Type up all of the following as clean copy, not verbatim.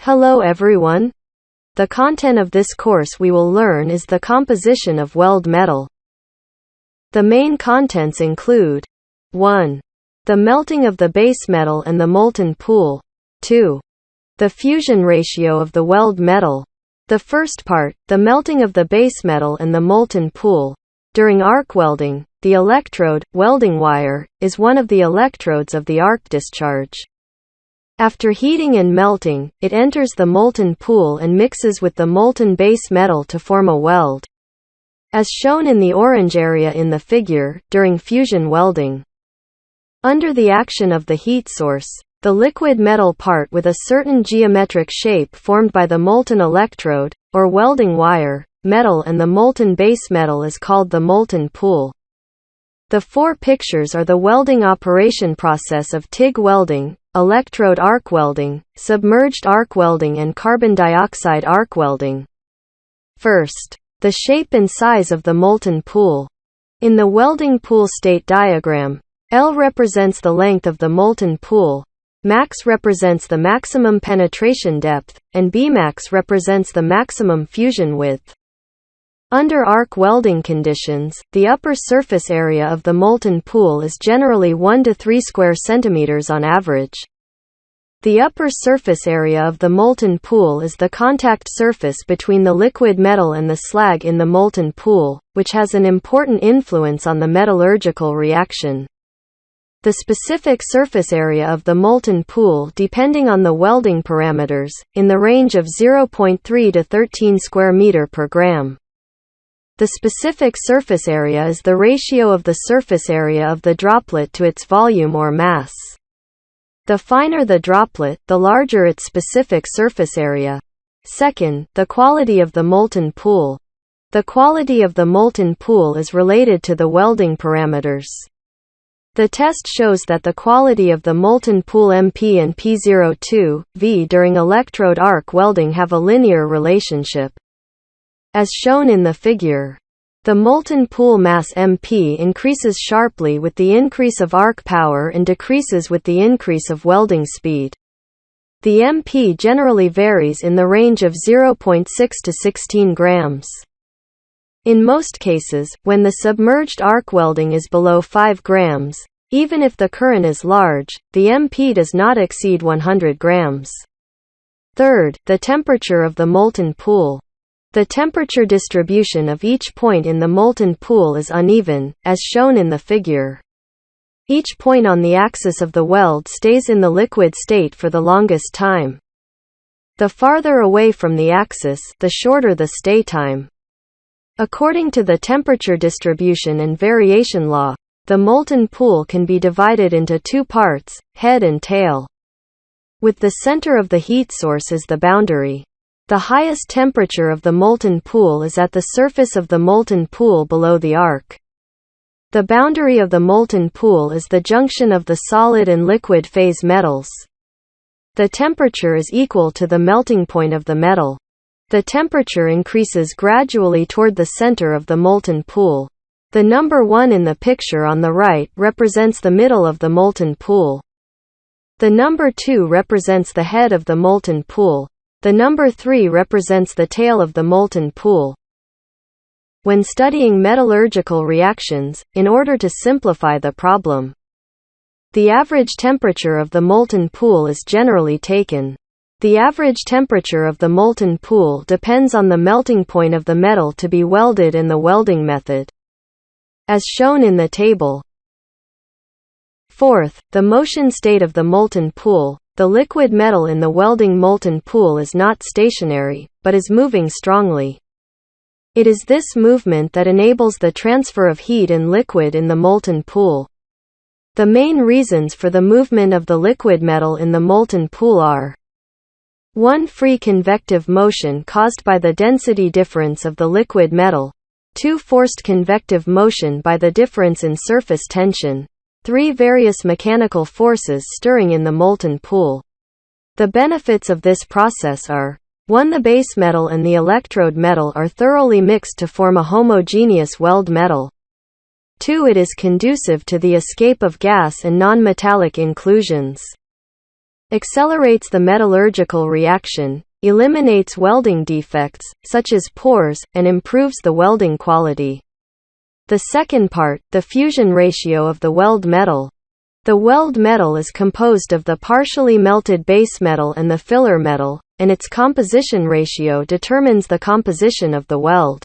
Hello everyone. The content of this course we will learn is the composition of weld metal. The main contents include 1. The melting of the base metal and the molten pool. 2. The fusion ratio of the weld metal. The first part, the melting of the base metal and the molten pool. During arc welding, the electrode, welding wire, is one of the electrodes of the arc discharge. After heating and melting, it enters the molten pool and mixes with the molten base metal to form a weld. As shown in the orange area in the figure, during fusion welding. Under the action of the heat source, the liquid metal part with a certain geometric shape formed by the molten electrode, or welding wire, metal and the molten base metal is called the molten pool. The four pictures are the welding operation process of TIG welding, electrode arc welding, submerged arc welding and carbon dioxide arc welding. First, the shape and size of the molten pool. In the welding pool state diagram, L represents the length of the molten pool, max represents the maximum penetration depth, and Bmax represents the maximum fusion width. Under arc welding conditions, the upper surface area of the molten pool is generally 1 to 3 square centimeters on average. The upper surface area of the molten pool is the contact surface between the liquid metal and the slag in the molten pool, which has an important influence on the metallurgical reaction. The specific surface area of the molten pool depending on the welding parameters, in the range of 0.3 to 13 square meter per gram. The specific surface area is the ratio of the surface area of the droplet to its volume or mass. The finer the droplet, the larger its specific surface area. Second, the quality of the molten pool. The quality of the molten pool is related to the welding parameters. The test shows that the quality of the molten pool MP and P02, V during electrode arc welding have a linear relationship. As shown in the figure, the molten pool mass MP increases sharply with the increase of arc power and decreases with the increase of welding speed. The MP generally varies in the range of 0.6 to 16 grams. In most cases, when the submerged arc welding is below 5 grams, even if the current is large, the MP does not exceed 100 grams. Third, the temperature of the molten pool. The temperature distribution of each point in the molten pool is uneven, as shown in the figure. Each point on the axis of the weld stays in the liquid state for the longest time. The farther away from the axis, the shorter the stay time. According to the temperature distribution and variation law, the molten pool can be divided into two parts, head and tail. With the center of the heat source as the boundary. The highest temperature of the molten pool is at the surface of the molten pool below the arc. The boundary of the molten pool is the junction of the solid and liquid phase metals. The temperature is equal to the melting point of the metal. The temperature increases gradually toward the center of the molten pool. The number 1 in the picture on the right represents the middle of the molten pool. The number 2 represents the head of the molten pool. The number 3 represents the tail of the molten pool. When studying metallurgical reactions, in order to simplify the problem, the average temperature of the molten pool is generally taken. The average temperature of the molten pool depends on the melting point of the metal to be welded and the welding method, as shown in the table. Fourth, the motion state of the molten pool. The liquid metal in the welding molten pool is not stationary, but is moving strongly. It is this movement that enables the transfer of heat and liquid in the molten pool. The main reasons for the movement of the liquid metal in the molten pool are 1. Free convective motion caused by the density difference of the liquid metal. 2. Forced convective motion by the difference in surface tension. 3. Various mechanical forces stirring in the molten pool. The benefits of this process are 1. The base metal and the electrode metal are thoroughly mixed to form a homogeneous weld metal. 2. It is conducive to the escape of gas and non-metallic inclusions. accelerates the metallurgical reaction, eliminates welding defects, such as pores, and improves the welding quality. The second part, the fusion ratio of the weld metal. The weld metal is composed of the partially melted base metal and the filler metal, and its composition ratio determines the composition of the weld.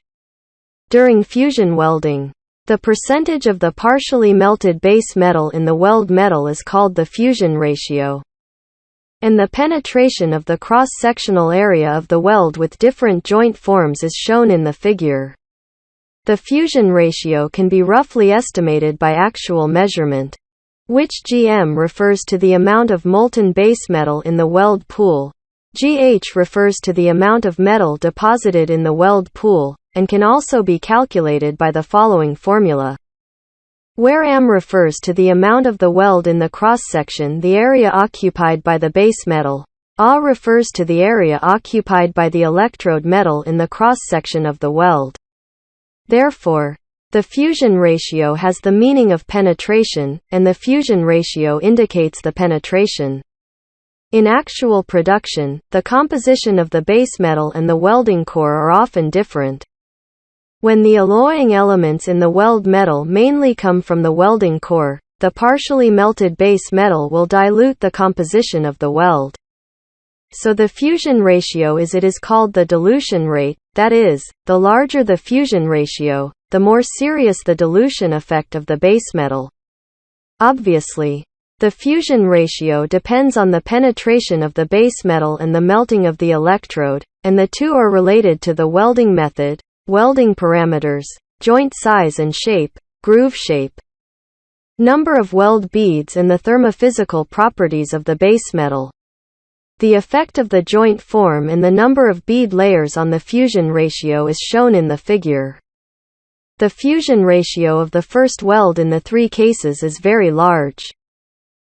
During fusion welding, the percentage of the partially melted base metal in the weld metal is called the fusion ratio. And the penetration of the cross-sectional area of the weld with different joint forms is shown in the figure. The fusion ratio can be roughly estimated by actual measurement, which GM refers to the amount of molten base metal in the weld pool. GH refers to the amount of metal deposited in the weld pool, and can also be calculated by the following formula. Where AM refers to the amount of the weld in the cross-section, the area occupied by the base metal. A refers to the area occupied by the electrode metal in the cross-section of the weld. Therefore, the fusion ratio has the meaning of penetration, and the fusion ratio indicates the penetration. In actual production, the composition of the base metal and the welding core are often different. When the alloying elements in the weld metal mainly come from the welding core, the partially melted base metal will dilute the composition of the weld. So the fusion ratio is called the dilution rate, that is, the larger the fusion ratio, the more serious the dilution effect of the base metal. Obviously, the fusion ratio depends on the penetration of the base metal and the melting of the electrode, and the two are related to the welding method, welding parameters, joint size and shape, groove shape, number of weld beads, and the thermophysical properties of the base metal. The effect of the joint form and the number of bead layers on the fusion ratio is shown in the figure. The fusion ratio of the first weld in the three cases is very large.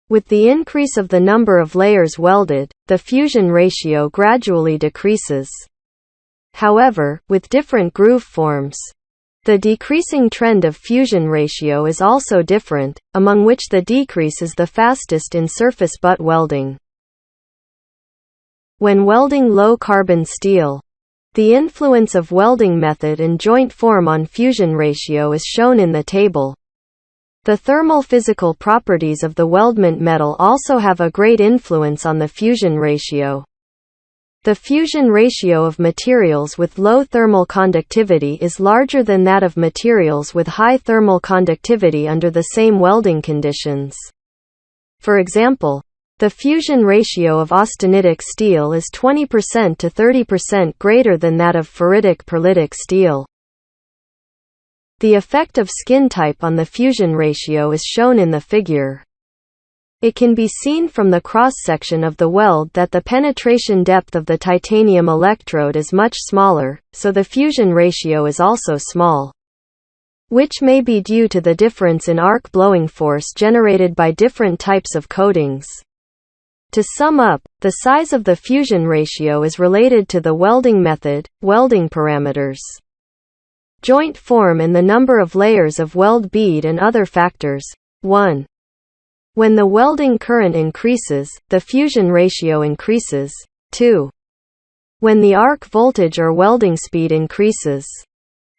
With the increase of the number of layers welded, the fusion ratio gradually decreases. However, with different groove forms, the decreasing trend of fusion ratio is also different, among which the decrease is the fastest in surface butt welding. When welding low-carbon steel, the influence of welding method and joint form on fusion ratio is shown in the table. The thermal physical properties of the weldment metal also have a great influence on the fusion ratio. The fusion ratio of materials with low thermal conductivity is larger than that of materials with high thermal conductivity under the same welding conditions. For example, the fusion ratio of austenitic steel is 20% to 30% greater than that of ferritic-perlitic steel. The effect of skin type on the fusion ratio is shown in the figure. It can be seen from the cross-section of the weld that the penetration depth of the titanium electrode is much smaller, so the fusion ratio is also small, which may be due to the difference in arc blowing force generated by different types of coatings. To sum up, the size of the fusion ratio is related to the welding method, welding parameters, joint form, and the number of layers of weld bead and other factors. 1. When the welding current increases, the fusion ratio increases. 2. When the arc voltage or welding speed increases,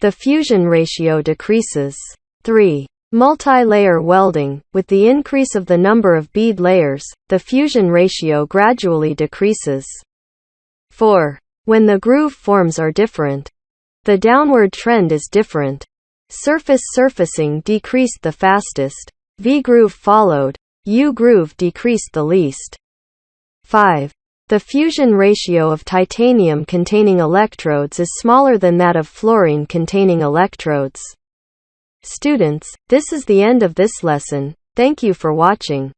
the fusion ratio decreases. 3. Multi-layer welding, with the increase of the number of bead layers, the fusion ratio gradually decreases. 4. When the groove forms are different, the downward trend is different. Surfacing decreased the fastest, V-groove followed, U-groove decreased the least. 5. The fusion ratio of titanium-containing electrodes is smaller than that of fluorine-containing electrodes. Students, this is the end of this lesson. Thank you for watching.